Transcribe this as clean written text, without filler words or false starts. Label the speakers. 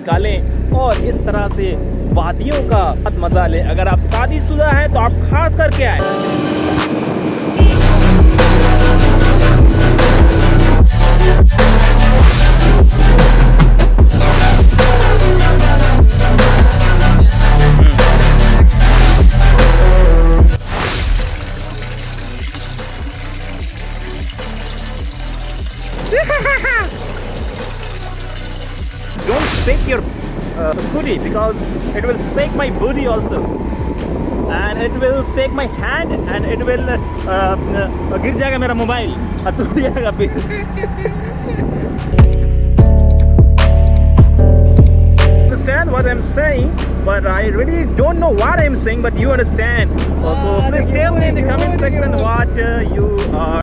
Speaker 1: निकालें और इस तरह से वादियों का मजा लें। अगर आप शादीशुदा हैं तो आप खास करके आए। Don't shake your scooty because it will shake my booty also, and it will shake my hand, and it will गिर जाएगा मेरा मोबाइल, टूट जाएगा फिर। Understand what I'm saying, but I really don't know what I'm saying, but you understand. So please tell me in the comment section what you are